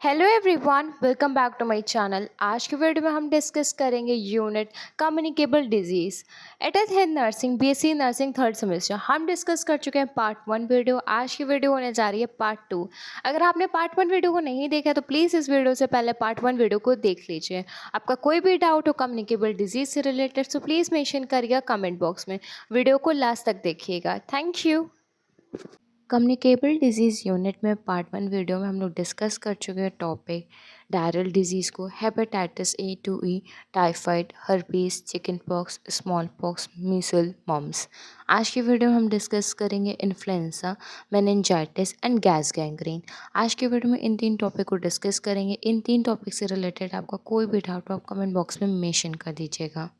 Hello everyone, welcome back to my channel. आज की video में हम डिस्कस करेंगे यूनिट कम्युनिकेबल डिजीज़। एट एथ हेड nursing, BSc nursing third semester. हम डिस्कस कर चुके हैं पार्ट 1 वीडियो। आज की वीडियो होने जा रही है पार्ट 2। अगर आपने पार्ट 1 वीडियो को नहीं देखा तो प्लीज़ इस वीडियो से पहले पार्ट 1 वीडियो को देख लीजिए। आपका कोई भी डाउट हो कम्युनिकेबल डिजीज़ से रिलेटेड तो प्लीज़ मेंशन करिएगा कमेंट बॉक्स में। वीडियो को लास्ट तक देखिएगा। Thank you. Communicable disease unit में पार्ट 1 वीडियो में हम लोग डिस्कस कर चुके हैं टॉपिक डायरियल डिजीज़ को, hepatitis A to E, typhoid, herpes, chicken pox, small pox, measles, mumps. आज की वीडियो में हम डिस्कस करेंगे influenza, meningitis and gas gangrene. आज की वीडियो में इन 3 टॉपिक को डिस्कस करेंगे। इन 3 टॉपिक से रिलेटेड आपका कोई भी डाउट हो आप कमेंट बॉक्स में मेंशन कर दीजिएगा।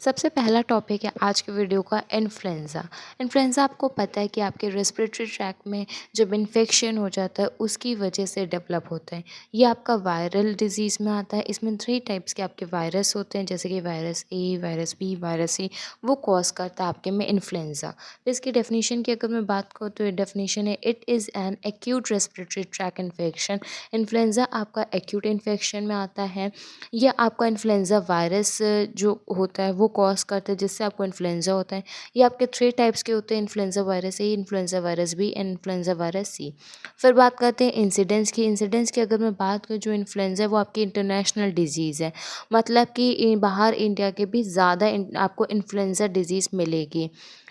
सबसे पहला टॉपिक है आज के वीडियो का इन्फ्लुएंजा। इन्फ्लुएंजा आपको पता है कि आपके रेस्पिरेटरी ट्रैक में जब इन्फेक्शन हो जाता है उसकी वजह से डेवलप होता है। ये आपका वायरल डिजीज़ में आता है। इसमें 3 टाइप्स के आपके वायरस होते हैं, जैसे कि virus A, virus B, virus सी। वो कॉज करता है आपके में इन्फ्लुएंजा। तो इसकी डेफिनेशन की अगर मैं बात करूँ तो ये डेफिनेशन है, it is an acute respiratory tract infection. Influenza आपका एक्यूट इन्फेक्शन में आता है। या आपका इन्फ्लुएंजा वायरस जो होता है वो कॉज करता है जिससे आपको इन्फ्लुएंजा होता है। ये आपके 3 टाइप्स के होते हैं, influenza virus A, influenza virus B and influenza virus C. फिर बात करते हैं इंसिडेंस की। इंसिडेंस की अगर मैं बात करूँ, जो इन्फ्लुएंजा है वो आपकी इंटरनेशनल डिजीज़ है। मतलब कि बाहर इंडिया के भी ज़्यादा आपको इन्फ्लुएंजा डिजीज़ मिलेगी।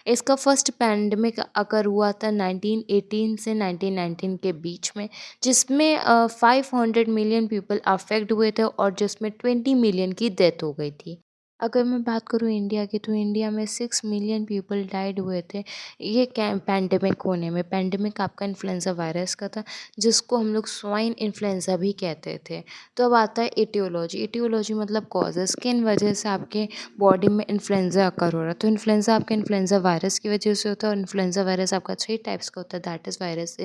इसका फर्स्ट पैंडमिक अगर हुआ था 1918 से 1919 के बीच में, जिसमें 500 मिलियन पीपल अफेक्ट हुए थे और जिसमें 20 मिलियन की डेथ हो गई थी। अगर मैं बात करूँ इंडिया की, तो इंडिया में 6 मिलियन पीपल डाइड हुए थे ये पैंडमिक होने में। पैंडमिक आपका इन्फ्लुएंजा वायरस का था, जिसको हम लोग स्वाइन इन्फ्लुएंजा भी कहते थे। तो अब आता है एटियोलॉजी। एटियोलॉजी मतलब कॉजेज़, किन वजह से आपके बॉडी में इन्फ्लुएंजा अकर हो रहा है। तो इन्फ्लुएंजा आपका इन्फ्लुएंजा वायरस की वजह से होता है और इन्फ्लुएंजा वायरस आपका 3 टाइप्स का होता है। दैट इज़ वायरस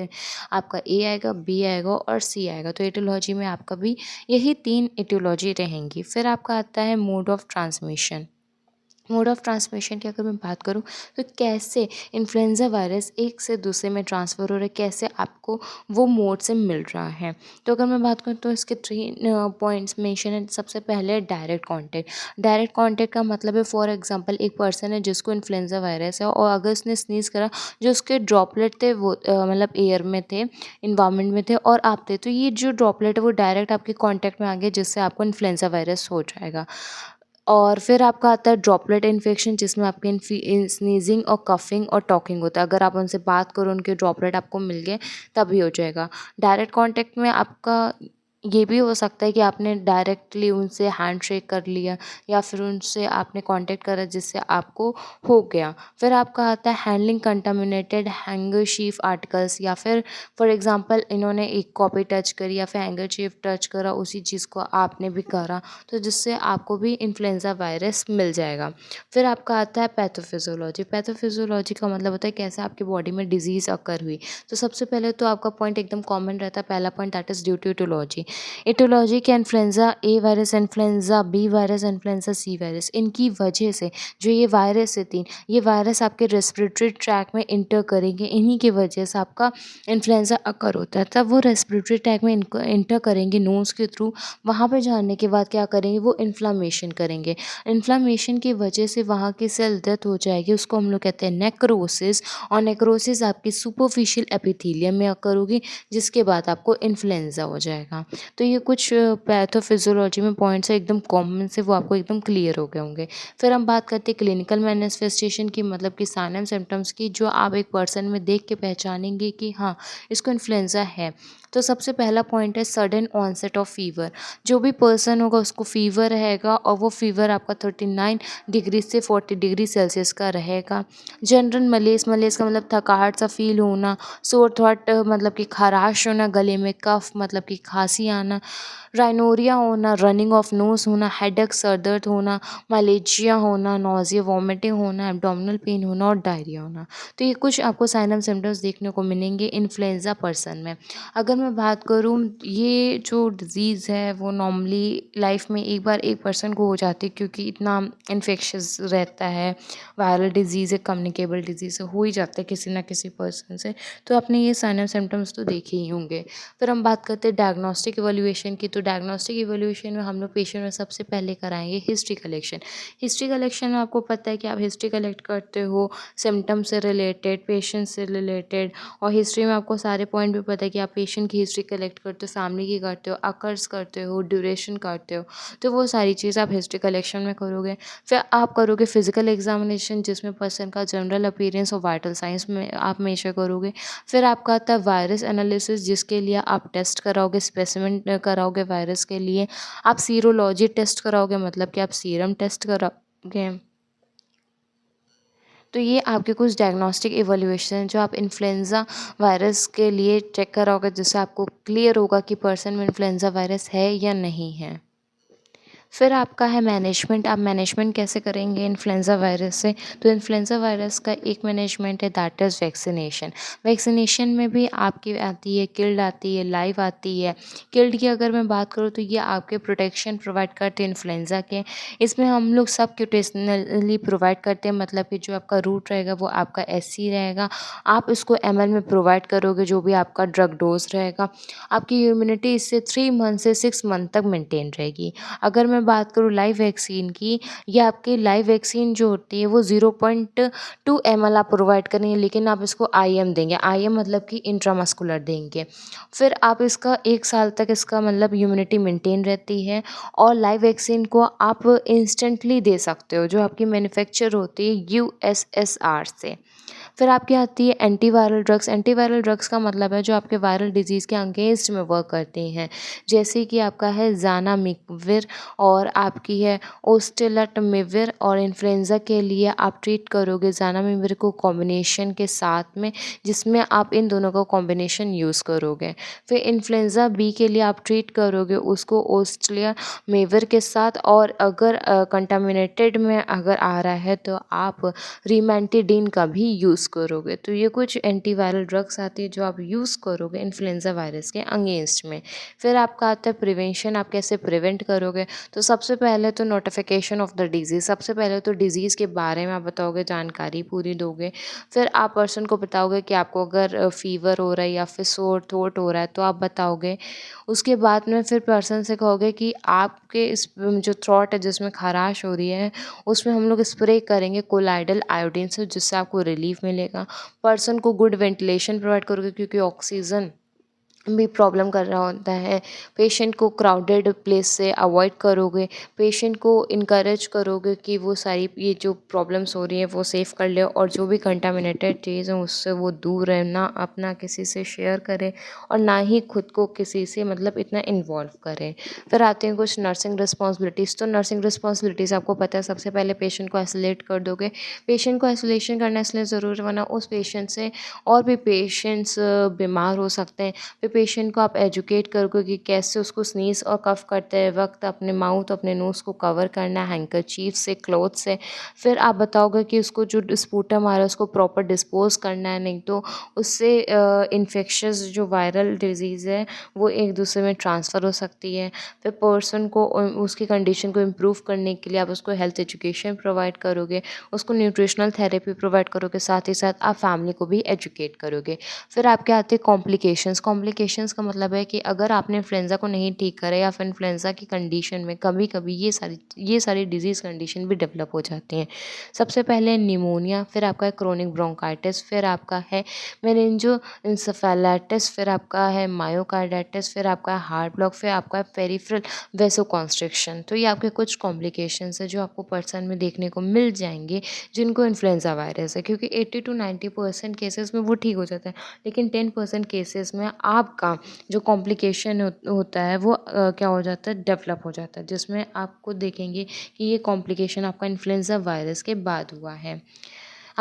आपका ए आएगा, बी आएगा और सी आएगा। तो एटियोलॉजी में आपका भी यही 3 एटियोलॉजी रहेंगी। फिर आपका आता है mode of transmission. Mode of transmission की अगर मैं बात करूँ तो कैसे इन्फ्लुएंजा वायरस एक से दूसरे में ट्रांसफ़र हो रहा है, कैसे आपको वो मोड से मिल रहा है। तो अगर मैं बात करूँ तो इसके 3 पॉइंट्स मेंशन है। सबसे पहले डायरेक्ट कांटेक्ट। डायरेक्ट कांटेक्ट का मतलब है, फॉर एग्जांपल एक पर्सन है जिसको इन्फ्लुएंजा वायरस है और अगर उसने स्नीज़ करा, जो उसके ड्रॉपलेट थे वो मतलब एयर में थे, इन्वायरमेंट में थे और आप थे, तो ये जो ड्रॉपलेट है वो डायरेक्ट आपके कॉन्टैक्ट में आ गया, जिससे आपको इन्फ्लुएंजा वायरस हो जाएगा। और फिर आपका आता है ड्रॉपलेट इन्फेक्शन, जिसमें आपके स्नीजिंग और कफिंग और टॉकिंग होता है। अगर आप उनसे बात करो, उनके ड्रॉपलेट आपको मिल गए, तभी हो जाएगा। डायरेक्ट कांटेक्ट में आपका ये भी हो सकता है कि आपने डायरेक्टली उनसे हैंडशेक कर लिया या फिर उनसे आपने कांटेक्ट करा जिससे आपको हो गया। फिर आपका आता है हैंडलिंग कंटामिनेटेड हैंगरशीफ आर्टिकल्स, या फिर फॉर एग्जांपल इन्होंने एक कॉपी टच करी या फिर हैंगरशीफ टच करा, उसी चीज़ को आपने भी करा, तो जिससे आपको भी इन्फ्लुएंजा वायरस मिल जाएगा। फिर आपका आता है पैथोफिजियोलॉजी। पैथोफिजियोलॉजी का मतलब होता है कैसे आपकी बॉडी में डिजीज़ अकर हुई। तो सबसे पहले तो आपका पॉइंट एकदम कॉमन रहता है, पहला point, that is due to aetiology. Aetiology के influenza A virus, influenza B virus, influenza C virus, इनकी वजह से जो ये वायरस है 3, ये वायरस आपके रेस्पिरेटरी ट्रैक में इंटर करेंगे। इन्हीं की वजह से आपका इन्फ्लुएंजा अकर होता है। तब वो रेस्पिरेटरी ट्रैक में इंटर करेंगे नोज़ के थ्रू। वहाँ पे जाने के बाद क्या करेंगे, वो इन्फ्लामेशन करेंगे। इन्फ्लामेशन की वजह से वहाँ की सेल डेथ हो जाएगी, उसको हम लोग कहते हैं नेक्रोसिस। और नेक्रोसिस आपकी सुपरफिशियल एपिथेलियम में अकर होगी, जिसके बाद आपको इन्फ्लुएंजा हो जाएगा। तो ये कुछ पैथोफिजियोलॉजी में पॉइंट्स है एकदम कॉमन से, वो आपको एकदम क्लियर हो गए होंगे। फिर हम बात करते हैं क्लिनिकल मैनिफेस्टेशन की, मतलब कि साइन एंड सिम्टम्स की, जो आप एक पर्सन में देख के पहचानेंगे कि हाँ, इसको इन्फ्लुएंजा है। तो सबसे पहला पॉइंट है सडन ऑनसेट ऑफ फीवर। जो भी पर्सन होगा उसको फीवर रहेगा और वो फीवर आपका 39 डिग्री से 40 डिग्री सेल्सियस का रहेगा। जनरल मलेज, मलेज का मतलब थकावट सा फील होना, सोर थ्रोट मतलब कि खराश होना, गले में कफ मतलब कि खांसी आना, राइनोरिया होना, रनिंग ऑफ नोज़ होना, हेडेक सर दर्द होना, मलेजिया होना, नोज़िया वॉमिटिंग होना, एब्डोमिनल पेन होना और डायरिया होना। तो ये कुछ आपको साइन एंड सिम्पटम्स देखने को मिलेंगे इन्फ्लुएंज़ा पर्सन में। अगर मैं बात करूँ, ये जो डिज़ीज़ है वो नॉर्मली लाइफ में एक बार एक पर्सन को हो जाती है, क्योंकि इतना इन्फेक्शियस रहता है। वायरल डिज़ीज़ है, कम्युनिकेबल डिज़ीज़ है, हो ही जाता है किसी ना किसी पर्सन से। तो आपने ये साइन एंड सिम्पटम्स तो देखे ही होंगे। फिर हम बात करते हैं डायग्नोस्टिक इवैल्यूएशन की। तो डायग्नोस्टिक इवैल्यूएशन में हम लोग पेशेंट में सबसे पहले कराएँगे हिस्ट्री कलेक्शन। हिस्ट्री कलेक्शन में आपको पता है कि आप हिस्ट्री कलेक्ट करते हो सिम्पटम से रिलेटेड, पेशेंट से रिलेटेड, और हिस्ट्री में आपको सारे पॉइंट भी पता है कि आप पेशेंट की हिस्ट्री कलेक्ट करते हो, फैमिली की करते हो, अकर्स करते हो, ड्यूरेशन करते हो। तो वो सारी चीज़ आप हिस्ट्री कलेक्शन में करोगे। फिर आप करोगे फिजिकल एग्जामिनेशन, जिसमें पर्सन का जनरल अपीयरेंस और वाइटल साइंस में आप मेजर करोगे। फिर आपका आता है वायरस एनालिसिस, जिसके लिए आप टेस्ट कराओगे, स्पेसिमेन कराओगे वायरस के लिए। आप सीरोलॉजी टेस्ट कराओगे, मतलब कि आप सीरम टेस्ट कराओगे। तो ये आपके कुछ डायग्नोस्टिक इवैल्यूएशन जो आप इन्फ्लुएंज़ा वायरस के लिए चेक कराओगे, जिससे आपको क्लियर होगा कि पर्सन में इन्फ्लुएंज़ा वायरस है या नहीं है। फिर आपका है मैनेजमेंट। आप मैनेजमेंट कैसे करेंगे इन्फ्लुएंज़ा वायरस से? तो इन्फ्लुएंज़ा वायरस का एक मैनेजमेंट है, दैट इज़ वैक्सीनेशन। वैक्सीनेशन में भी आपकी आती है किल्ड, आती है लाइव, आती है। किल्ड की अगर मैं बात करूँ तो ये आपके प्रोटेक्शन प्रोवाइड करते हैं इन्फ्लुएंज़ा के। इसमें हम लोग सबक्यूटेशनली प्रोवाइड करते हैं, मतलब कि जो आपका रूट रहेगा वो आपका SC रहेगा। आप इसको ml में प्रोवाइड करोगे, जो भी आपका ड्रग डोज रहेगा। आपकी इम्यूनिटी इससे 3 मंथ से 6 मंथ तक मेंटेन रहेगी। अगर मैं बात करूँ लाइव वैक्सीन की, ये आपकी लाइव वैक्सीन जो होती है वो 0.2 ml आप प्रोवाइड करेंगे, लेकिन आप इसको IM देंगे। IM मतलब कि इंट्रामस्कुलर देंगे। फिर आप इसका 1 साल तक इसका मतलब इम्यूनिटी मेंटेन रहती है। और लाइव वैक्सीन को आप इंस्टेंटली दे सकते हो, जो आपकी मैन्युफैक्चर होती है USSR से। फिर आपकी आती है एंटीवायरल ड्रग्स। एंटीवायरल ड्रग्स का मतलब है जो आपके वायरल डिजीज़ के अगेंस्ट में वर्क करती हैं, जैसे कि आपका है ज़ानामिविर और आपकी है ओस्टेलटमिविर। और इन्फ्लुएंज़ा के लिए आप ट्रीट करोगे ज़ानामिविर को कॉम्बिनेशन के साथ में, जिसमें आप इन दोनों का कॉम्बिनेशन यूज़ करोगे। फिर इन्फ्लुएंज़ा बी के लिए आप ट्रीट करोगे उसको ओस्टेलटमिविर के साथ, और अगर कंटामिनेटेड में अगर आ रहा है तो आप रिमेंटिडिन का भी यूज़ करोगे। तो ये कुछ एंटीवायरल ड्रग्स आती है जो आप यूज़ करोगे इन्फ्लुएंज़ा वायरस के अगेंस्ट में। फिर आपका आता है प्रिवेंशन। आप कैसे प्रिवेंट करोगे? तो सबसे पहले तो नोटिफिकेशन ऑफ द डिज़ीज़। सबसे पहले तो डिज़ीज़ के बारे में आप बताओगे, जानकारी पूरी दोगे। फिर आप पर्सन को बताओगे कि आपको अगर फ़ीवर हो रहा है या फिर सोर थ्रोट हो रहा है तो आप बताओगे। उसके बाद में फिर पर्सन से कहोगे कि आपके इस जो थ्रोट है जिसमें ख़राश हो रही है, उसमें हम लोग स्प्रे करेंगे कोलाइडल आयोडीन से, जिससे आपको रिलीफ मिलेगा। पर्सन को गुड वेंटिलेशन प्रोवाइड करोगे, क्योंकि ऑक्सीजन भी प्रॉब्लम कर रहा होता है। पेशेंट को क्राउडेड प्लेस से अवॉइड करोगे। पेशेंट को इनकरेज करोगे कि वो सारी ये जो प्रॉब्लम्स हो रही हैं वो सेफ कर ले, और जो भी कंटामिनेटेड चीज़ है उससे वो दूर रहे, ना अपना किसी से शेयर करे और ना ही खुद को किसी से मतलब इतना इन्वॉल्व करें। फिर आते हैं कुछ नर्सिंग रिस्पॉन्सिबिलिटीज़। तो नर्सिंग रिस्पॉन्सिबिलिटीज़ आपको पता है, सबसे पहले पेशेंट को आइसोलेट कर दोगे। पेशेंट को आइसोलेशन करना इसलिए ज़रूरी है, वरना उस पेशेंट से और भी पेशेंट्स बीमार हो सकते हैं। फिर पेशेंट को आप एजुकेट करोगे कि कैसे उसको स्नीज़ और कफ करते वक्त अपने माउथ, अपने नोज़ को कवर करना है हैंकरचीफ से, क्लॉथ से। फिर आप बताओगे कि उसको जो स्पूटम आ रहा है उसको प्रॉपर डिस्पोज़ करना है, नहीं तो उससे इन्फेक्शियस जो वायरल डिज़ीज़ है वो एक दूसरे में ट्रांसफ़र हो सकती है। फिर पर्सन को उसकी कंडीशन को इम्प्रूव करने के लिए आप उसको हेल्थ एजुकेशन प्रोवाइड करोगे, उसको न्यूट्रिशनल थेरेपी प्रोवाइड करोगे, साथ ही साथ आप फैमिली को भी एजुकेट करोगे। फिर आपके आते हैं कॉम्प्लिकेशंस। कॉम्प्लिकेशंस का मतलब है कि अगर आपने इन्फ्लुएंज़ा को नहीं ठीक करा, या फिर इन्फ्लुएंज़ा की कंडीशन में कभी कभी ये सारी डिजीज़ कंडीशन भी डेवलप हो जाती हैं। सबसे पहले निमोनिया, फिर आपका है क्रोनिक ब्रोंकाइटिस, फिर आपका है मेनिंजो इंसेफेलाइटिस, फिर आपका है मायोकार्डाइटिस, फिर आपका है हार्ट ब्लॉक, फिर आपका है पेरिफेरल वेसोकॉन्स्ट्रिक्शन। तो ये आपके कुछ कॉम्प्लिकेशंस है जो आपको पर्सन में देखने को मिल जाएंगे जिनको इन्फ्लुएंज़ा वायरस है, क्योंकि 80 to 90% केसेस में वो ठीक हो जाता है, लेकिन 10% केसेस में आपका जो कॉम्प्लिकेशन होता है वो क्या हो जाता है, डेवलप हो जाता है, जिसमें आपको देखेंगे कि ये कॉम्प्लिकेशन आपका इन्फ्लुएंज़ा वायरस के बाद हुआ है।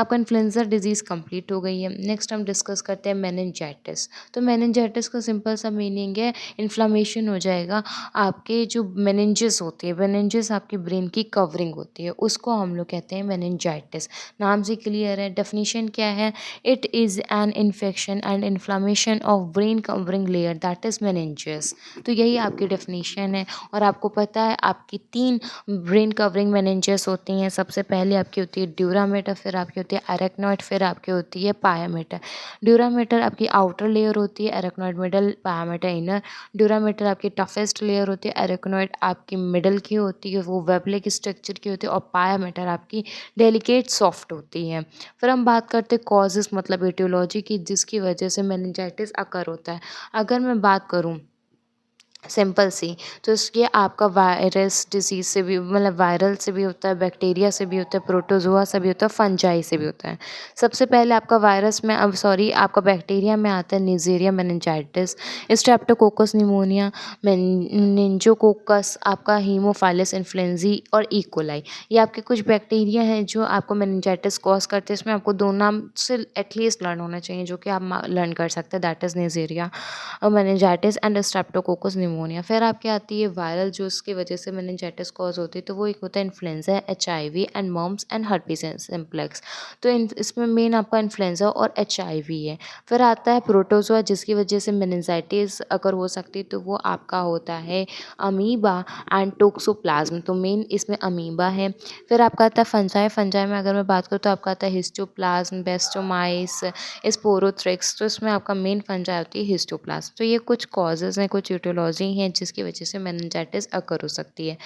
आपका इन्फ्लुएंजा डिजीज़ कंप्लीट हो गई है। नेक्स्ट हम डिस्कस करते हैं मेनिंजाइटिस। तो मेनिंजाइटिस का सिंपल सा मीनिंग है इन्फ्लेमेशन हो जाएगा आपके जो मेनिंजेस होती है, मेनिंजेस आपके ब्रेन की कवरिंग होती है, उसको हम लोग कहते हैं मेनिंजाइटिस। नाम से क्लियर है। डेफिनेशन क्या है? It is an infection and inflammation of brain covering layer that is meninges. तो यही आपकी डेफिनेशन है। और आपको पता है आपकी 3 ब्रेन कवरिंग मेनिंजेस होती हैं। सबसे पहले आपकी होती है ड्यूरामेटर, फिर आपकी होती है अरेक्नॉइड, फिर आपकी होती है पायामेटर। ड्यूरामेटर आपकी आउटर लेयर होती है, arachnoid middle, pia mater inner. Dura mater आपकी टफेस्ट लेयर होती है, अरेक्नॉइड आपकी मिडल की होती है, वो वेब लाइक स्ट्रक्चर की होती है, और पायामेटर आपकी डेलिकेट सॉफ्ट होती है। फिर हम बात करते हैं कॉजेज़ मतलब एटियोलॉजी की, जिसकी वजह से मेनिंजाइटिस अकर होता है। अगर मैं बात करूँ सिंपल सी, तो ये आपका वायरस डिसीज़ से भी मतलब वायरल से भी होता है, बैक्टीरिया से भी होता है, प्रोटोज़ोआ से भी होता है, फंजाई से भी होता है। सबसे पहले आपका वायरस में आपका बैक्टीरिया में आता है नीज़ेरिया मेनिंजाइटिस, स्ट्रेप्टोकोकस निमोनिया, मेनिंजोकोकस, आपका हीमोफाइलस इन्फ्लुएंजी और ई कोलाई। ये आपके कुछ बैक्टीरिया हैं जो आपको मेनिंजाइटिस कॉज़ करते हैं। इसमें आपको 2 नाम से एटलीस्ट लर्न होना चाहिए, जो कि आप लर्न कर सकते हैं, that is Neisseria meningitis and Streptococcus pneumonia. फिर आपकी आती है वायरल, जो उसकी वजह से मेनिंजाइटिस कॉज होती है, तो वो एक होता है influenza, HIV and mumps and herpes simplex. तो इसमें मेन आपका इन्फ्लुएंजा और एचआईवी है। फिर आता है प्रोटोजोआ, जिसकी वजह से मेनिंजाइटिस अगर हो सकती है, तो वो आपका होता है अमीबा एंड टोक्सोप्लाज्म। तो मेन इसमें अमीबा है। फिर आपका आता है फंजाई। फंजाई में अगर मैं बात करूँ तो आपका आता है हिस्टोप्लाज्म, बेस्टोमाइस, स्पोरोथ्रिक्स। तो इसमें आपका मेन फंजाई होती है हिस्टोप्लाज्म। तो ये कुछ कॉजेज़ हैं, कुछ यूटियोलॉजी हैं, जिसकी वजह से मेनिंजाइटिस अकर हो सकती है।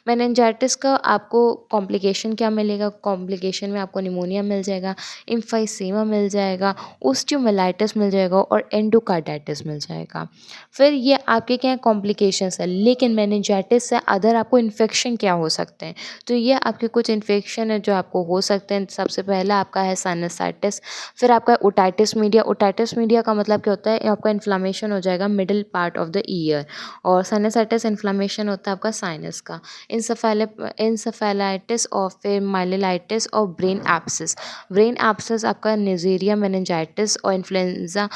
मेनिंजाइटिस का आपको कॉम्प्लिकेशन क्या मिलेगा? कॉम्प्लिकेशन में आपको निमोनिया मिल जाएगा, एम्फाइसेमा मिल जाएगा, ओस्टियोमाइलाइटिस मिल जाएगा और एंडोकार्डाइटिस मिल जाएगा। फिर ये आपके क्या कॉम्प्लिकेशंस है, लेकिन मेनिंजाइटिस से अदर आपको इन्फेक्शन क्या हो सकते हैं? तो ये आपके कुछ इन्फेक्शन है जो आपको हो सकते हैं। सबसे पहला आपका है साइनसाइटिस, फिर आपका ओटाइटिस मीडिया। ओटाइटिस मीडिया का मतलब क्या होता है? आपका इन्फ्लेमेशन हो जाएगा middle part of the year, और साइनसाइटिस इन्फ्लेमेशन होता है आपका साइनस का। इंसेफेलाइटिस और फिर माइलिलाइटिस और ब्रेन एब्सिस। ब्रेन एब्सिस आपका नीज़ेरिया मेनिंजाइटिस और इन्फ्लुएंजा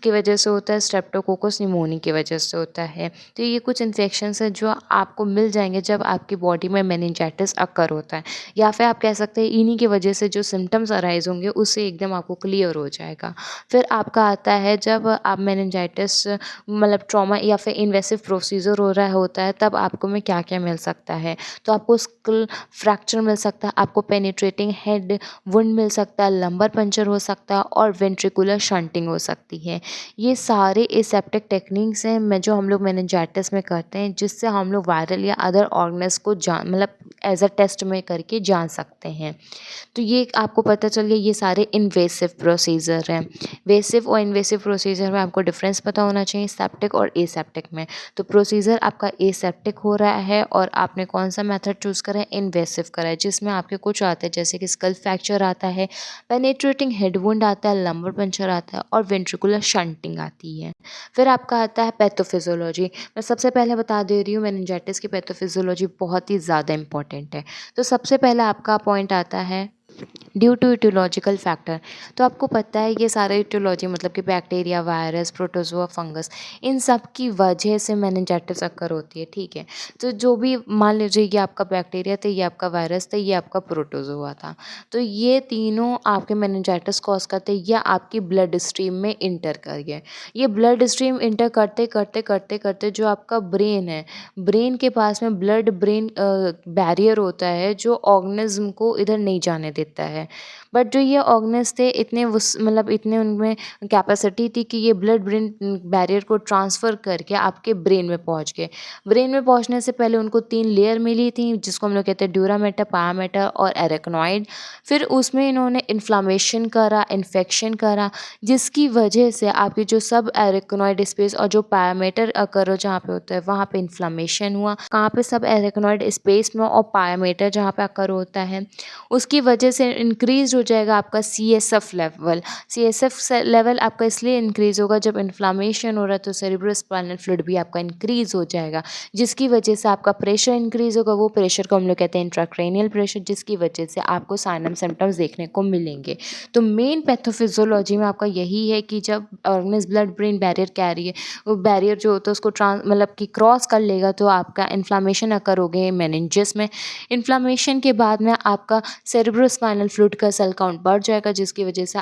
की वजह से होता है, स्ट्रेप्टोकोकस निमोनिया की वजह से होता है। तो ये कुछ इन्फेक्शंस हैं जो आपको मिल जाएंगे जब आपकी बॉडी में मेनिंजाइटिस अकर होता है, या फिर आप कह सकते हैं इन्हीं की वजह से जो सिम्टम्स अराइज होंगे उससे एकदम आपको क्लियर हो जाएगा। फिर आपका आता है जब आप मेनिंजाइटिस मतलब ट्रॉमा या फिर इन्वेसिव प्रोसीजर हो रहा होता है, तब आपको में क्या क्या मिल सकता है? तो आपको स्कल फ्रैक्चर मिल सकता है, आपको पेनिट्रेटिंग हेड वुंड मिल सकता है, लंबर पंचर हो सकता है और वेंट्रिकुलर शंटिंग हो सकती है। ये सारे एसेप्टिक टेक्निक्स हैं मैं जो हम लोग मेनिंजाइटिस में करते हैं, जिससे हम लोग वायरल या अदर ऑर्गेन्स को जान मतलब एज अ टेस्ट में करके जान सकते हैं। तो ये आपको पता चल गया, ये सारे इन्वेसिव प्रोसीजर हैं। वेसिव और इन्वेसिव प्रोसीजर में आपको डिफरेंस पता होना चाहिए सेप्टिक और एसेप्टिक में। तो प्रोसीजर आपका एसेप्टिक हो रहा है और आपने कौन सा मेथड चूज़ करा है? इन्वेसिव करा है, जिसमें आपके कुछ आते हैं जैसे कि स्कल फ्रैक्चर आता है, पेनिट्रेटिंग हेड वुंड आता है, लंबर पंचर आता है और वेंट्रिकुलर शंटिंग आती है। फिर आपका आता है पैथोफिजियोलॉजी। मैं सबसे पहले बता दे रही हूँ मेनिंजाइटिस की पैथोफिजियोलॉजी बहुत ही ज़्यादा इंपॉर्टेंट है। तो सबसे पहला आपका पॉइंट आता है ड्यू टू इटियोलॉजिकल फैक्टर। तो आपको पता है ये सारे इटियोलॉजी मतलब कि बैक्टीरिया, वायरस, प्रोटोजोआ, फंगस, इन सब की वजह से मेनिंजाइटिस अकर होती है, ठीक है। तो जो भी मान लीजिए ये आपका बैक्टीरिया था, ये आपका वायरस था, ये आपका प्रोटोजोआ था, तो ये तीनों आपके मेनिंजाइटिस कॉज करते हैं या आपकी ब्लड स्ट्रीम में इंटर कर गए। ये ब्लड स्ट्रीम इंटर करते करते करते करते जो आपका ब्रेन है, ब्रेन के पास में ब्लड ब्रेन बैरियर होता है जो ऑर्गेनिज्म को इधर नहीं जाने देता है। बट जो ये ऑर्गेन्स थे इतने मतलब इतने उनमें कैपेसिटी थी कि ये ब्लड ब्रेन बैरियर को ट्रांसफ़र करके आपके ब्रेन में पहुंच गए। ब्रेन में पहुंचने से पहले उनको 3 लेयर मिली थी, जिसको हम लोग कहते हैं ड्यूरामेटर, पायामेटर और एरेक्नॉइड। फिर उसमें इन्होंने इन्फ्लामेशन करा, इन्फेक्शन करा, जिसकी वजह से आपकी जो सब एरेक्नॉइड स्पेस और जो पायामेटर अकर जहाँ पे होता है वहाँ पे इन्फ्लामेशन हुआ। कहाँ पे? सब एरेक्नॉइड स्पेस में और पायामेटर जहाँ पे अकर होता है, उसकी वजह से इंक्रीज हो जाएगा आपका CSF लेवल। CSF लेवल आपका इसलिए इंक्रीज होगा, जब इन्फ्लामेशन हो रहा है तो सेरेब्रोस्पाइनल फ्लूइड भी आपका इंक्रीज हो जाएगा, जिसकी वजह से आपका प्रेशर इंक्रीज होगा। वो प्रेशर को हम लोग कहते हैं इंट्राक्रैनियल प्रेशर, जिसकी वजह से आपको साइन सिम्टम्स देखने को मिलेंगे। तो मेन पैथोफिजियोलॉजी में आपका यही है कि जब organism blood brain barrier carrier, वो बैरियर जो होता है उसको मतलब कि क्रॉस कर लेगा, तो आपका इन्फ्लामेशन अकर हो गए मेनिंजेस में। इन्फ्लामेशन के बाद में आपका सेरेब्रोस्पाइनल फ्लूइड का सेल काउंट बढ़ जाएगा, जिसकी वजह से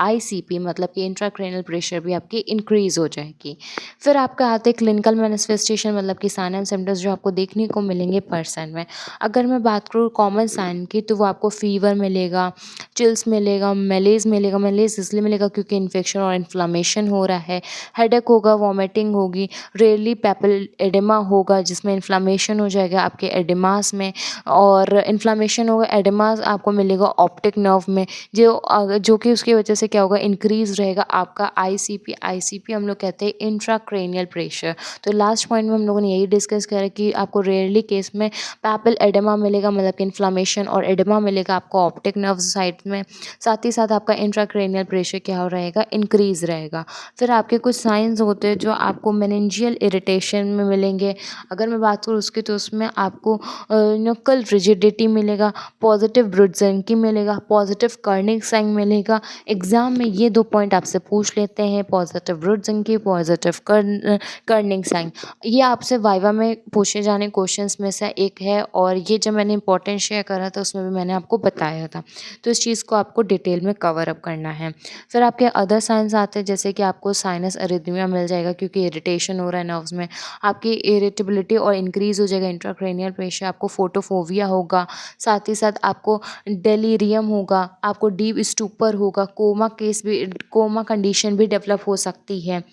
ICP मतलब कि इंट्राक्रैनियल प्रेशर भी आपकी इंक्रीज हो जाएगी। फिर आपका आते हैं क्लिनिकल मैनिफेस्टेशन, मतलब कि साइन एंड सिम्टम्स जो आपको देखने को मिलेंगे पर्सन में। अगर मैं बात करूँ कॉमन साइन की, तो वो आपको फीवर मिलेगा, चिल्स मिलेगा, मलेज मिलेगा। मलेज इसलिए मिलेगा क्योंकि इन्फेक्शन और इन्फ्लामेशन हो रहा है। हेडेक होगा, वॉमिटिंग होगी, रेयरली पैपिल एडेमा होगा, जिसमें इन्फ्लामेशन हो जाएगा आपके एडेमास में, और इन्फ्लामेशन होगा एडेमास आपको मिलेगा ऑप्टिक नर्व में, जो कि उसकी वजह से क्या होगा, इंक्रीज रहेगा आपका ICP हम लोग कहते हैं इंट्राक्रैनियल प्रेशर। तो लास्ट पॉइंट में हम लोगों ने यही डिस्कस करा कि आपको रेयरली केस में पैपिल एडेमा मिलेगा, मतलब कि इन्फ्लामेशन और एडेमा मिलेगा आपको ऑप्टिक नर्व साइड में। साथ ही साथ आपका इंट्राक्रैनियल प्रेशर क्या हो रहेगा, इंक्रीज रहेगा। फिर आपके कुछ साइंस होते हैं जो आपको मेनिंजियल इरिटेशन में मिलेंगे। अगर मैं बात करूँ उसकी, तो उसमें आपको नकल रिजिडिटी मिलेगा, पॉजिटिव ब्रुडज़ेंकी मिलेगा, पॉजिटिव कर्निक साइन मिलेगा। एग्जाम में ये 2 पॉइंट आपसे पूछ लेते हैं, पॉजिटिव ब्रुडज़ेंकी, पॉजिटिव कर्निक साइन। ये आपसे वाइवा में पूछे जाने क्वेश्चंस में से एक है, और ये जब मैंने इंपॉर्टेंट शेयर करा था उसमें भी मैंने आपको बताया था। तो इस चीज़ को आपको डिटेल में कवर अप करना है। फिर आपके अदर साइंस आते हैं, जैसे कि आपको साइनस अरिथमिया मिल जाएगा क्योंकि इरिटेशन हो रहा है नर्व्स में, आपकी इरिटेबिलिटी और इंक्रीज हो जाएगा इंट्राक्रैनियल प्रेशर, आपको फोटोफोबिया होगा, साथ ही साथ आपको डेलीरियम होगा, आपको डीप स्टूपर होगा, कोमा कंडीशन भी डेवलप हो सकती है।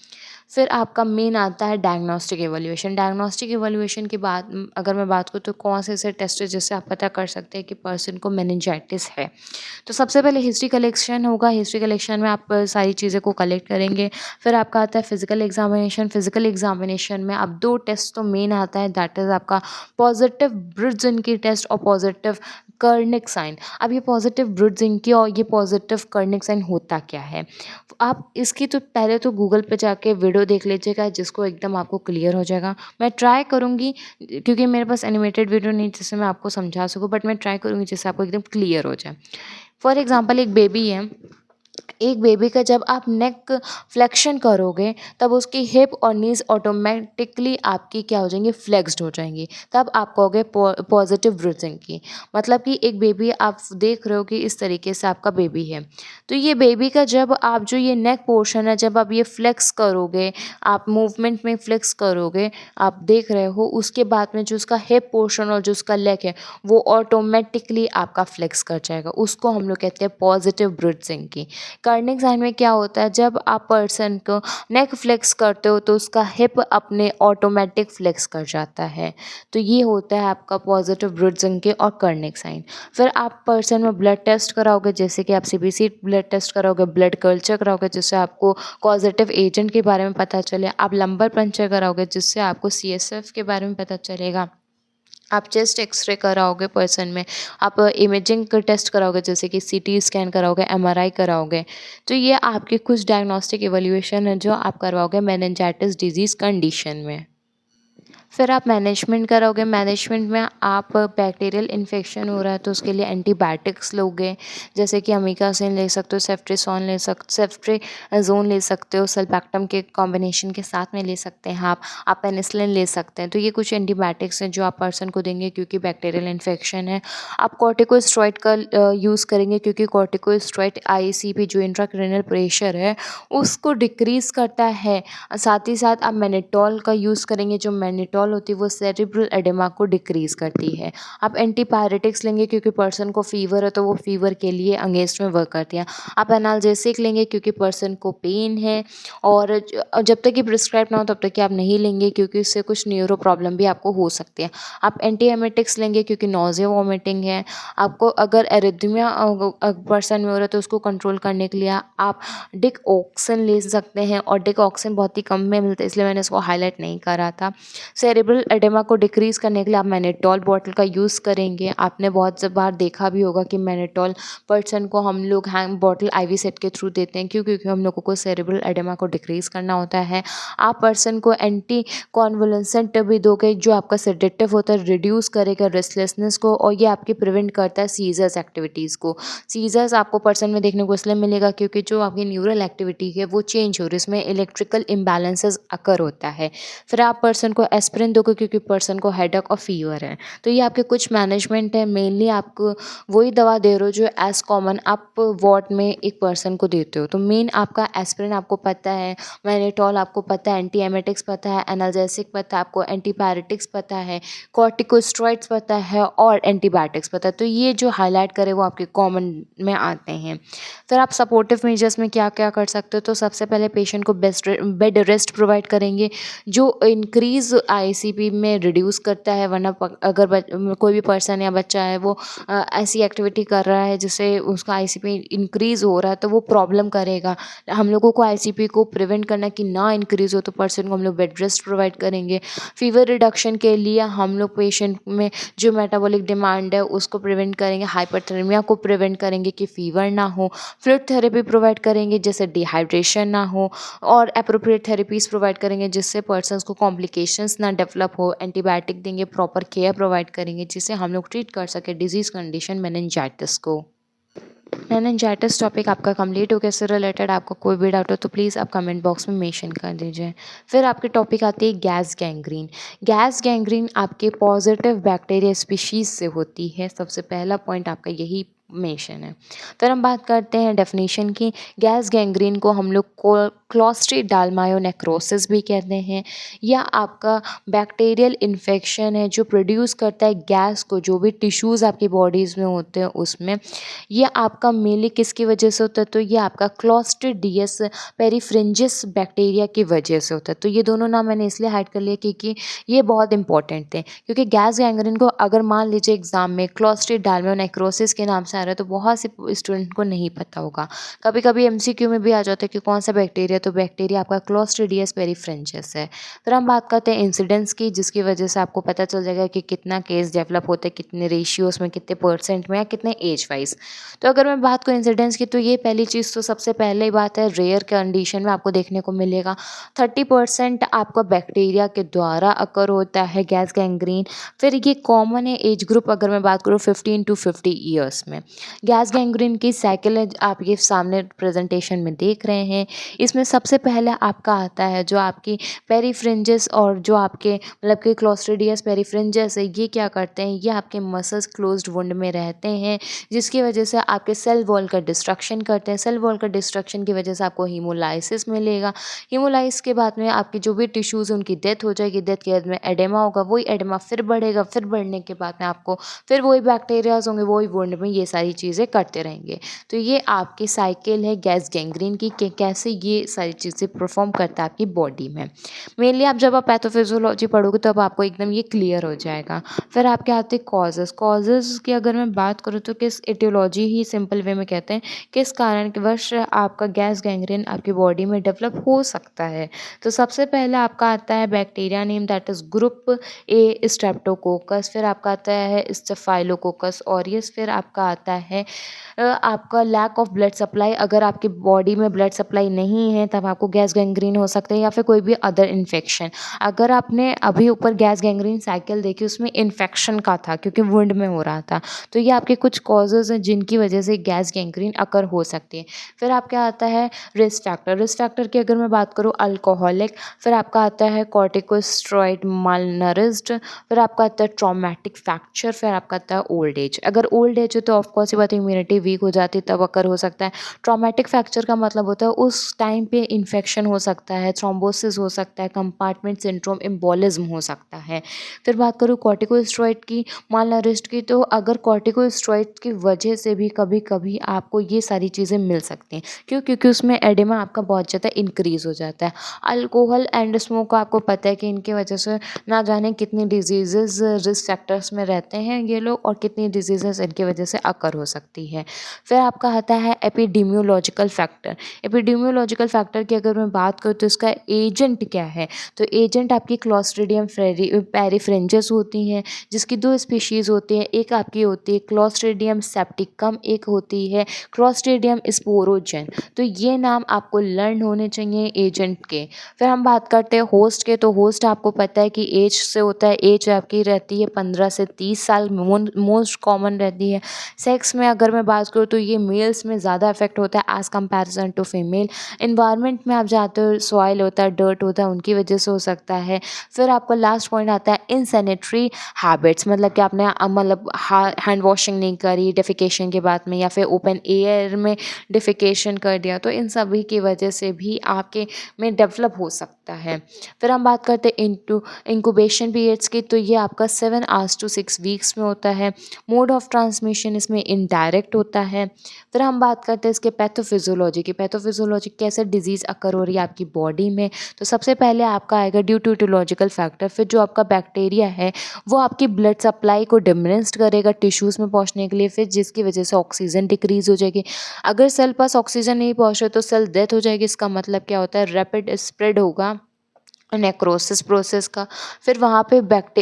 फिर आपका मेन आता है डायग्नोस्टिक इवैल्यूएशन। डायग्नोस्टिक इवैल्यूएशन के बाद अगर मैं बात करूँ तो कौन से ऐसे टेस्ट है जिससे आप पता कर सकते हैं कि पर्सन को मेनिंजाइटिस है। तो सबसे पहले हिस्ट्री कलेक्शन होगा। हिस्ट्री कलेक्शन में आप सारी चीज़ें को कलेक्ट करेंगे। फिर आपका आता है फिजिकल एग्जामिनेशन। फिजिकल एग्जामिनेशन में आप 2 टेस्ट तो मेन आता है, दैट इज़ आपका पॉजिटिव ब्रुडज़िंकी टेस्ट और पॉजिटिव कर्निक साइन। अब ये पॉजिटिव ब्रुडज़िंकी और ये पॉजिटिव कर्निक साइन होता क्या है, आप इसकी तो पहले तो गूगल पे जाके वीडियो देख लीजिएगा, जिसको एकदम आपको क्लियर हो जाएगा। मैं ट्राई करूँगी, क्योंकि मेरे पास एनिमेटेड वीडियो नहीं जिससे मैं आपको समझा सकूँ, बट मैं ट्राई करूँगी जिससे आपको एकदम क्लियर हो जाए। फॉर एग्ज़ाम्पल एक बेबी है, एक बेबी का जब आप नेक फ्लेक्शन करोगे, तब उसकी हिप और नीज़ ऑटोमेटिकली आपकी क्या हो जाएंगी, फ्लेक्स्ड हो जाएंगी। तब आप कहोगे पॉजिटिव ब्रूथिंग की। मतलब कि एक बेबी आप देख रहे हो कि इस तरीके से आपका बेबी है, तो ये बेबी का जब आप जो ये नेक पोर्शन है, जब आप ये फ्लेक्स करोगे, आप मूवमेंट में फ्लेक्स करोगे, आप देख रहे हो, उसके बाद में जो उसका हिप पोर्शन और जो उसका लेग है वो ऑटोमेटिकली आपका फ्लेक्स कर जाएगा। उसको हम लोग कहते हैं पॉजिटिव ब्रूथिंग की। कर्निक साइन में क्या होता है, जब आप पर्सन को नेक फ्लेक्स करते हो तो उसका हिप अपने ऑटोमेटिक फ्लेक्स कर जाता है। तो ये होता है आपका पॉजिटिव ब्रूथिंग के और कर्निक साइन। फिर आप पर्सन में ब्लड टेस्ट कराओगे, जैसे कि आप CBC ब्लड टेस्ट कराओगे, ब्लड कल्चर कराओगे जिससे आपको कॉजेटिव एजेंट के बारे में पता चले, आप लंबर पंचर कराओगे जिससे आपको CSF के बारे में पता चलेगा, आप चेस्ट एक्सरे कराओगे पर्सन में, आप इमेजिंग का टेस्ट कराओगे जैसे कि CT स्कैन कराओगे, MRI कराओगे। तो ये आपके कुछ डायग्नोस्टिक इवैल्यूएशन है जो आप करवाओगे मेनिंजाइटिस डिजीज़ कंडीशन में। फिर आप मैनेजमेंट कराओगे। मैनेजमेंट में आप बैक्टीरियल इन्फेक्शन हो रहा है तो उसके लिए एंटीबायोटिक्स लोगे, जैसे कि अमीकासिन ले सकते हो, सेफ्ट्रिसोन सेफ्ट्रिजोन ले सकते हो, सल्बैक्टम के कॉम्बिनेशन के साथ में ले सकते हैं आप पेनिसिलिन ले सकते हैं। तो ये कुछ एंटीबायोटिक्स हैं जो आप पर्सन को देंगे क्योंकि बैक्टीरियल इन्फेक्शन है। आप कॉर्टिकोस्टेरॉइड का यूज़ करेंगे क्योंकि कॉर्टिकोस्टेरॉइड ICP जो इंट्राक्रैनियल प्रेशर है उसको डिक्रीज़ करता है। साथ ही साथ आप मैनिटॉल का यूज़ करेंगे, जो मैनिटॉल होती है वो सेरिब्रल एडेमा को डिक्रीज़ करती है। आप एंटीपायरेटिक्स लेंगे क्योंकि पर्सन को फीवर है तो वो फीवर के लिए अगेंस्ट में वर्क करती है। आप एनाल्जेसिक लेंगे क्योंकि पर्सन को पेन है, और जब तक कि प्रिस्क्राइब ना हो तब तक कि आप नहीं लेंगे क्योंकि इससे कुछ न्यूरो प्रॉब्लम भी आपको हो सकती है। आप एंटीएमेटिक्स लेंगे क्योंकि नोज़िया वॉमिटिंग है। आपको अगर एरिथमिया पर्सन में हो रहा है तो उसको कंट्रोल करने के लिए आप डिकऑक्सिन ले सकते हैं, और डिकऑक्सिन बहुत ही कम में मिलता है इसलिए मैंने इसको हाईलाइट नहीं करा था। सेरेब्रल एडेमा को डिक्रीज़ करने के लिए आप मैनेटोल बॉटल का यूज़ करेंगे। आपने बहुत से बार देखा भी होगा कि मैनेटोल पर्सन को हम लोग हैंग बॉटल आईवी सेट के थ्रू देते हैं। क्यों? क्योंकि हम लोगों को सेरेब्रल एडेमा को डिक्रीज़ करना होता है। आप पर्सन को एंटी कॉन्वोलेंसेंट भी दोगे जो आपका सेडेटिव होता है, रिड्यूस करेगा रेस्टलेसनेस को, और ये आपकी प्रिवेंट करता है सीजर्स एक्टिविटीज़ को। सीजर्स आपको पर्सन में देखने को इसलिए मिलेगा क्योंकि जो आपकी न्यूरल एक्टिविटी है वो चेंज हो रही है, इसमें इलेक्ट्रिकल इम्बैलेंसेस अकर होता है। फिर आप पर्सन को एस्पिरिन दोगे क्योंकि पर्सन को हेडेक और फीवर है। तो ये आपके कुछ मैनेजमेंट है। मेनली आपको वही दवा दे रहे हो जो एज़ कॉमन आप वार्ड में एक पर्सन को देते हो। तो मेन आपका एस्पिरिन आपको पता है, मैनेटोल आपको पता है, एंटी एमेटिक्स पता है, एनाल्जेसिक पता है आपको, एंटीपायरेटिक्स पता है, कॉर्टिकोस्टेरॉइड्स पता है और एंटीबायोटिक्स पता है। तो ये जो हाईलाइट करे वो आपके कॉमन में आते हैं। फिर आप सपोर्टिव मेजर्स में क्या क्या कर सकते हो? तो सबसे पहले पेशेंट को बेड रेस्ट प्रोवाइड करेंगे जो इंक्रीज आईसीपी में रिड्यूस करता है। वरना अगर कोई भी पर्सन या बच्चा है वो ऐसी एक्टिविटी कर रहा है जिससे उसका आईसीपी इंक्रीज हो रहा है तो वो प्रॉब्लम करेगा। हम लोगों को आईसीपी को प्रिवेंट करना कि ना इंक्रीज हो, तो पर्सन को हम लोग बेड रेस्ट प्रोवाइड करेंगे। फीवर रिडक्शन के लिए हम लोग पेशेंट में जो मेटाबॉलिक डिमांड है उसको प्रिवेंट करेंगे, हाइपरथर्मिया को प्रिवेंट करेंगे कि फीवर ना हो, फ्लूइड थेरेपी प्रोवाइड करेंगे जिससे डिहाइड्रेशन ना हो, और एप्रोप्रिएट थेरेपीज़ प्रोवाइड करेंगे जिससे पर्सन्स को कॉम्प्लिकेशंस ना डेवलप हो। एंटीबायोटिक देंगे, प्रॉपर केयर प्रोवाइड करेंगे जिससे हम लोग ट्रीट कर सके डिजीज़ कंडीशन मेनिंजाइटिस को। मेनिंजाइटिस टॉपिक आपका कंप्लीट हो गया। इससे रिलेटेड आपका कोई भी डाउट हो तो प्लीज़ आप कमेंट बॉक्स में मेंशन कर दीजिए। फिर आपकी टॉपिक आती है गैस गैंग्रीन। गैस गैंग्रीन आपके पॉजिटिव बैक्टीरिया स्पीशीज़ से होती है। सबसे पहला पॉइंट आपका यही मेंशन है। फिर हम बात करते हैं डेफिनेशन की। गैस गैंग्रीन को हम लोग क्लोस्ट्रीडालमायोनेक्रोसिस भी कहते हैं, या आपका बैक्टीरियल इन्फेक्शन है जो प्रोड्यूस करता है गैस को, जो भी टिश्यूज़ आपकी बॉडीज़ में होते हैं उसमें। ये आपका मेनली किसकी वजह से होता है? तो ये आपका क्लॉस्ट्रीडियस पेरिफ्रिंजिस बैक्टीरिया की वजह से होता है। तो ये दोनों नाम मैंने इसलिए हाइड कर लिया क्योंकि ये बहुत इंपॉर्टेंट थे। क्योंकि गैस गैंग्रीन को अगर मान लीजिए एग्जाम में क्लॉस्ट्रीडालमायोनेक्रोसिस के नाम से आ रहा है तो बहुत से स्टूडेंट को नहीं पता होगा। कभी कभी एमसीक्यू में भी आ जाता है कि कौन सा बैक्टीरिया, तो बैक्टीरिया आपका क्लॉस्ट्रीडियस पेरिफ्रिंजिस है। फिर हम बात करते हैं इंसिडेंट्स की, जिसकी वजह से आपको पता चल जाएगा कि कितना केस डेवलप होते हैं, कितने रेशियोज में, कितने परसेंट में, या कितने एज वाइज। तो अगर मैं बात करूँ इंसिडेंट्स की, तो ये पहली चीज़ तो सबसे पहले ही बात है, रेयर कंडीशन में आपको देखने को मिलेगा 30% आपका बैक्टीरिया के द्वारा अकर होता है गैस गैंग्रीन। फिर ये कॉमन है एज ग्रुप, अगर मैं बात करूँ 15 to 50 ईयर्स में। गैस गैंग्रीन की साइकिल आप ये सामने प्रेजेंटेशन में देख रहे हैं। इसमें सबसे पहले आपका आता है जो आपकी पेरिफ्रिंजिस, और जो आपके मतलब कि क्लॉस्ट्रीडियस पेरिफ्रिंजिस है, ये क्या करते हैं, ये आपके मसल्स क्लोज्ड वुंड में रहते हैं जिसकी वजह से आपके सेल वॉल का डिस्ट्रक्शन करते हैं। सेल वॉल का डिस्ट्रक्शन की वजह से आपको हीमोलाइसिस मिलेगा। हीमोलाइसिस के बाद में आपकी जो भी टिश्यूज़ उनकी डेथ हो जाएगी। डेथ के बाद में एडेमा होगा, वही एडेमा फिर बढ़ेगा, फिर बढ़ने के बाद में आपको फिर वही बैक्टीरियाज होंगे, वही वुंड में ये सारी चीज़ें करते रहेंगे। तो ये आपकी साइकिल है गैस गैंग्रीन की कि कैसे ये सारी चीज़ें परफॉर्म करता है आपकी बॉडी में। मेनली आप जब आप पैथोफिजियोलॉजी पढ़ोगे तब आपको एकदम ये क्लियर हो जाएगा। फिर आपके आते हैं कॉजेज़। कॉजेज़ की अगर मैं बात करूँ तो किस एटियोलॉजी ही सिंपल वे में कहते हैं किस कारणवश आपका गैस गैंग्रीन आपकी बॉडी में डेवलप हो सकता है। तो सबसे पहले आपका आता है bacteria name, that is group A Streptococcus. फिर आपका आता है स्टेफाइलोकोकस ऑरियस। फिर आपका आता है आपका लैक ऑफ ब्लड सप्लाई। अगर आपकी बॉडी में ब्लड सप्लाई नहीं है तब आपको गैस गैंग्रीन हो सकता है, या फिर कोई भी अदर इन्फेक्शन। अगर आपने अभी ऊपर गैस गैंग्रीन साइकिल देखी, उसमें इन्फेक्शन का था क्योंकि वुंड में हो रहा था। तो ये आपके कुछ कॉजेज़ हैं जिनकी वजह से गैस गैंग्रीन अकर हो सकती है। फिर आपका आता है रिस्क फैक्टर। रिस्क फैक्टर की अगर मैं बात करूँ, अल्कोहलिक। फिर आपका आता है कॉर्टिकोस्टेरॉइड मालनरिज्ड। फिर आपका आता है ट्रॉमेटिक फ्रैक्चर। फिर आपका आता है ओल्ड एज। अगर ओल्ड एज है तो ऑफकोर्स ये बात इम्यूनिटी वीक हो जाती है, तब अकर हो सकता है। ट्रॉमेटिक फ्रैक्चर का मतलब होता है उस टाइम पे इन्फेक्शन हो सकता है, थ्रोम्बोसिस हो सकता है, कंपार्टमेंट सिंड्रोम, एम्बोलिज्म हो सकता है। फिर बात करूँ कॉर्टिकोस्टेरॉइड की, मालनरिज्ड की, तो अगर कॉर्टिकोस्टेरॉइड की वजह से भी कभी कभी आपको ये सारी चीज़ें मिल सकती हैं। क्यों? क्योंकि उसमें एडिमा आपका बहुत ज़्यादा इंक्रीज़ हो जाता है। अल्कोहल एंड स्मोक, आपको पता है कि इनकी वजह से ना जाने कितनी डिजीज़ेज़ रिस्क फैक्टर्स में रहते हैं ये लोग, और कितनी डिजीज़ेज़ इनकी वजह से अकर हो सकती है। फिर आपका आता है epidemiological factor. Epidemiological factor factor की अगर मैं बात करूँ तो इसका एजेंट क्या है, तो एजेंट आपकी क्लॉस्ट्रिडियम पेरिफ्रेंजियस होती हैं, जिसकी 2 स्पीशीज़ होती हैं। एक आपकी होती है क्लॉस्ट्रिडियम सेप्टिकम, एक होती है क्लॉस्ट्रिडियम स्पोरोजेन। तो ये नाम आपको लर्न होने चाहिए एजेंट के। फिर हम बात करते हैं होस्ट के, तो होस्ट आपको पता है कि एज से होता है। एज आपकी रहती है 15 से 30 साल, मोस्ट कॉमन रहती है। सेक्स में अगर मैं बात करूँ तो ये मेल्स में ज़्यादा इफेक्ट होता है as comparison to female. Environment में आप जाते हो, सॉइल होता है, डर्ट होता है, उनकी वजह से हो सकता है। फिर आपका लास्ट पॉइंट आता है इनसैनिटरी हैबिट्स, मतलब कि आपने मतलब हैंड वॉशिंग नहीं करी डेफिकेशन के बाद में, या फिर ओपन एयर में डेफिकेशन कर दिया, तो इन सभी की वजह से भी आपके में डेवलप हो सकता है। फिर हम बात करते हैं इंक्यूबेशन पीरियड्स की, तो ये आपका 7 आवर्स टू 6 वीक्स में होता है। मोड ऑफ ट्रांसमिशन इसमें इनडायरेक्ट होता है। फिर हम बात करते हैं इसके पैथोफिजियोलॉजी की। पैथोफिजियोलॉजी कैसे डिजीज़ अकर हो रही है आपकी बॉडी में, तो सबसे पहले आपका आएगा ड्यू टू इटियोलॉजिकल फैक्टर। फिर जो आपका बैक्टीरिया है वो आपकी ब्लड सप्लाई को डिमिनिश्ड करेगा टिश्यूज़ में पहुंचने के लिए, फिर जिसकी वजह से ऑक्सीजन डिक्रीज़ हो जाएगी। अगर सेल पास ऑक्सीजन नहीं पहुंच रहा तो सेल डेथ हो जाएगी। इसका मतलब क्या होता है, रैपिड स्प्रेड होगा नेक्रोसिस प्रोसेस का। फिर वहाँ पे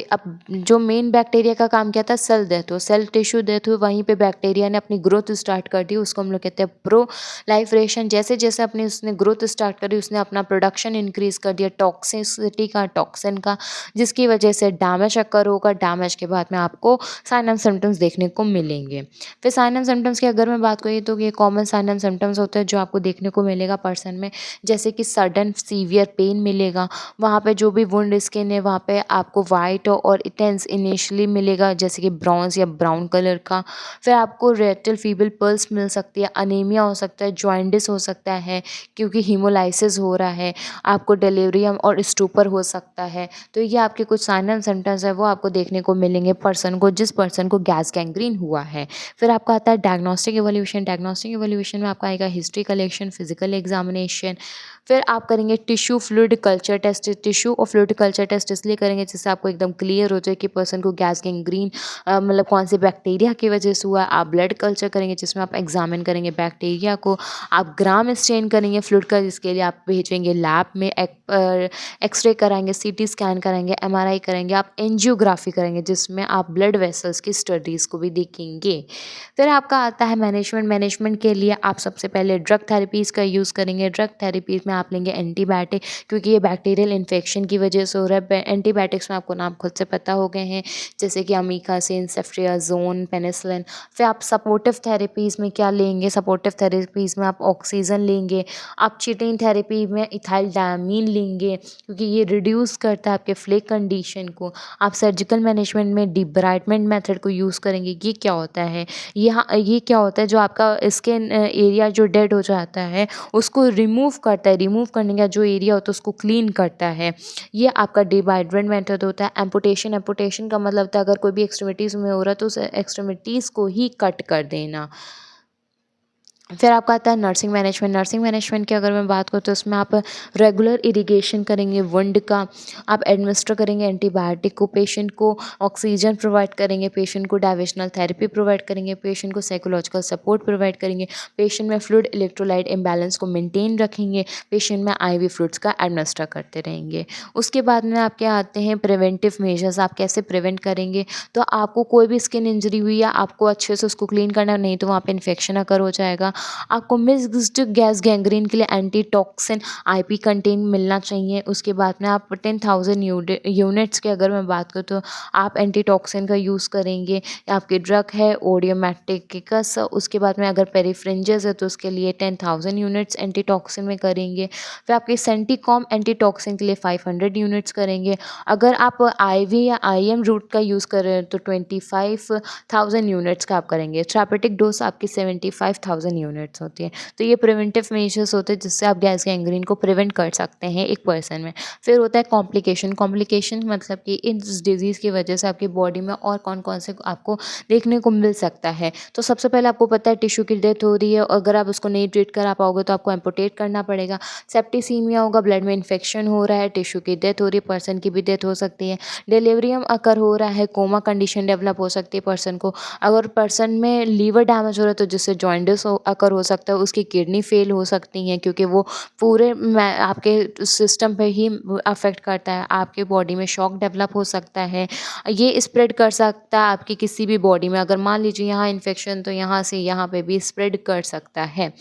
अब जो मेन बैक्टीरिया का काम क्या था, सेल डेथ हो, सेल टिश्यू डेथ हुई, वहीं पे बैक्टीरिया ने अपनी ग्रोथ स्टार्ट कर दी। उसको हम लोग कहते हैं प्रोलाइफरेशन। जैसे जैसे अपनी उसने ग्रोथ स्टार्ट करी, उसने अपना प्रोडक्शन इंक्रीज कर दिया टॉक्सिसिटी का, टॉक्सिन का, जिसकी वजह से डैमेज अकर होगा। डैमेज के बाद में आपको साइन एंड सिम्टम्स देखने को मिलेंगे। फिर साइन एंड सिम्टम्स की अगर मैं बात करूँ तो ये कॉमन साइन एंड सिम्टम्स होते हैं जो आपको देखने को मिलेगा पर्सन में, जैसे कि सडन सीवियर पेन मिलेगा। वहाँ पे जो भी वुंड स्किन है वहाँ पे आपको वाइट और टेंस इनिशियली मिलेगा, जैसे कि ब्राउन्स या ब्राउन कलर का। फिर आपको रेक्टल फीबल पल्स मिल सकती है, अनीमिया हो सकता है, जॉइंडिस हो सकता है क्योंकि हीमोलाइसिस हो रहा है, आपको डिलीरियम और स्टूपर हो सकता है। तो ये आपके कुछ साइन एंड सिम्टम्स है वो आपको देखने को मिलेंगे जिस पर्सन को गैस गैंग्रीन हुआ है। फिर आपका आता है डायग्नोस्टिक एवोल्यूशन। डायग्नोस्टिक एवोल्यूशन में आपका आएगा हिस्ट्री कलेक्शन, फिजिकल एग्जामिनेशन। फिर आप करेंगे tissue fluid culture test. Tissue और फ्लूइड कल्चर टेस्ट इसलिए करेंगे जिससे आपको एकदम क्लियर हो जाए कि पर्सन को गैस गैंग्रीन मतलब कौन से बैक्टीरिया की वजह से हुआ है। आप ब्लड कल्चर करेंगे जिसमें आप एग्जामिन करेंगे बैक्टीरिया को। आप ग्राम स्टेन करेंगे फ्लूइड का, जिसके लिए आप भेजेंगे लैब में, एक्सरे कराएंगे, सीटी स्कैन कराएंगे, एमआरआई करेंगे, आप एंजियोग्राफी करेंगे जिसमें आप ब्लड वेसल्स की स्टडीज़ को भी देखेंगे। फिर आपका आता है मैनेजमेंट। मैनेजमेंट के लिए आप सबसे पहले ड्रग थेरेपीज़ का यूज़ करेंगे। ड्रग थेरेपीज़ में आप लेंगे एंटीबायोटिक, क्योंकि ये बैक्टीरियल इन्फेक्शन की वजह से हो रहा है। एंटीबायोटिक्स में आपको नाम खुद से पता हो गए हैं, जैसे कि अमीकासिन, सेफ्ट्रियाजोन, पेनिसिलिन। फिर आप सपोर्टिव थेरेपीज़ में क्या लेंगे, सपोर्टिव थेरेपीज़ में आप ऑक्सीजन लेंगे। आप चिटिन थेरेपी में इथाइल डायमीन लेंगे क्योंकि ये रिड्यूस करता है आपके फ्लेक कंडीशन को। आप सर्जिकल मैनेजमेंट में डिब्राइटमेंट मेथड को यूज़ करेंगे। ये क्या होता है, ये क्या होता है, जो आपका स्किन एरिया जो डेड हो जाता है उसको रिमूव करता है। रिमूव करने का जो एरिया होता है उसको क्लीन करता है। ये आपका डिब्राइटमेंट मेथड होता है। एम्पुटेशन, एम्पुटेशन का मतलब होता है अगर कोई भी एक्सट्रीमिटीज़ में हो रहा है तो उस एक्सट्रीमिटीज़ को ही कट कर देना। फिर आपका आता है नर्सिंग मैनेजमेंट। नर्सिंग मैनेजमेंट की अगर मैं बात करूँ तो उसमें आप रेगुलर इरिगेशन करेंगे वुंड का, आप एडमिनिस्टर करेंगे एंटीबायोटिक को, पेशेंट को ऑक्सीजन प्रोवाइड करेंगे, पेशेंट को डाइविशनल थेरेपी प्रोवाइड करेंगे, पेशेंट को साइकोलॉजिकल सपोर्ट प्रोवाइड करेंगे, पेशेंट में फ्लूइड इलेक्ट्रोलाइट इम्बैलेंस को मेंटेन रखेंगे, पेशेंट में आईवी फ्लूइड्स का एडमिनिस्टर करते रहेंगे। उसके बाद में आपके आते हैं प्रिवेंटिव मेजर्स। आप कैसे प्रिवेंट करेंगे, तो आपको कोई भी स्किन इंजरी हुई है आपको अच्छे से उसको क्लीन करना, नहीं तो वहाँ पे इन्फेक्शन अकर हो जाएगा। आपको मिक्स्ड गैस गैंग्रीन के लिए एंटी टॉक्सिन आईपी कंटेन मिलना चाहिए। उसके बाद में आप 10,000 यूनिट्स की अगर मैं बात करूँ तो आप एंटी टॉक्सिन का यूज़ करेंगे। आपकी ड्रग है ओडियोमेटिकस, उसके बाद में अगर पेरिफ्रेंजियस है तो उसके लिए 10,000 यूनिट्स एंटी टॉक्सिन में करेंगे। फिर आपकी सेंटीकॉम एंटी टॉक्सिन के लिए 500 यूनिट्स करेंगे। अगर आप आईवी या आईएम रूट का यूज़ कर रहे हैं तो 25,000 यूनिट्स का आप करेंगे। थेरेपेटिक डोज आपकी 75,000 यूनिट्स होती है। तो ये प्रिवेंटिव मेजर्स होते हैं जिससे आप गैस गैंग्रीन को प्रिवेंट कर सकते हैं एक पर्सन में। फिर होता है कॉम्प्लिकेशन। कॉम्प्लिकेशन मतलब कि इस डिजीज़ की वजह से आपकी बॉडी में और कौन कौन से आपको देखने को मिल सकता है। तो सबसे पहले आपको पता है टिश्यू की डेथ हो रही है, अगर आप उसको नहीं ट्रीट करा पाओगे तो आपको एम्पुटेट करना पड़ेगा। सेप्टिसीमिया होगा, ब्लड में इन्फेक्शन हो रहा है, टिश्यू की डेथ हो रही है, पर्सन की भी डेथ हो सकती है। डिलीवरियम अकर हो रहा है, कोमा कंडीशन डेवलप हो सकती है पर्सन को। अगर पर्सन में लीवर डैमेज हो रहा है तो जिससे जॉइंडिस अकर हो सकता है, उसकी किडनी फेल हो सकती हैं, क्योंकि वो पूरे मैं आपके सिस्टम पे ही अफेक्ट करता है। आपके बॉडी में शॉक डेवलप हो सकता है, ये स्प्रेड कर सकता है आपकी किसी भी बॉडी में। अगर मान लीजिए यहाँ इन्फेक्शन, तो यहाँ से यहाँ पे भी स्प्रेड कर सकता है।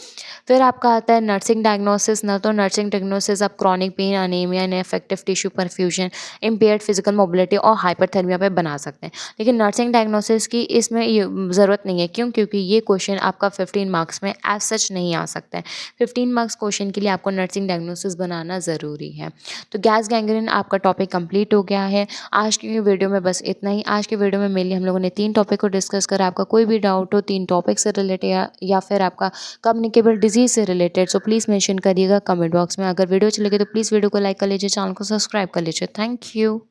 फिर आपका आता है नर्सिंग डायग्नोसिस। ना तो नर्सिंग डायग्नोसिस आप chronic pain, anaemia, ineffective tissue perfusion, impaired physical mobility और हाइपरथर्मिया पे बना सकते हैं। लेकिन नर्सिंग डायग्नोसिस की इसमें ये ज़रूरत नहीं है। क्यों? क्योंकि ये क्वेश्चन आपका 15 मार्क्स में एज सच नहीं आ सकता है। 15 मार्क्स क्वेश्चन के लिए आपको नर्सिंग डायग्नोसिस बनाना ज़रूरी है। तो गैस गैंग्रीन आपका टॉपिक कंप्लीट हो गया है। आज की वीडियो में बस इतना ही। आज की वीडियो में मेनली हम लोगों ने 3 टॉपिक को डिस्कस करा। आपका कोई भी डाउट हो 3 टॉपिक से रिलेटेड या फिर आपका कम्युनिकेबल डिजीज़ से रिलेटेड, सो प्लीज़ मेंशन करिएगा कमेंट बॉक्स में। अगर वीडियो अच्छी लगे तो प्लीज़ वीडियो को लाइक कर लीजिए, चैनल को सब्सक्राइब कर लीजिए। Thank you.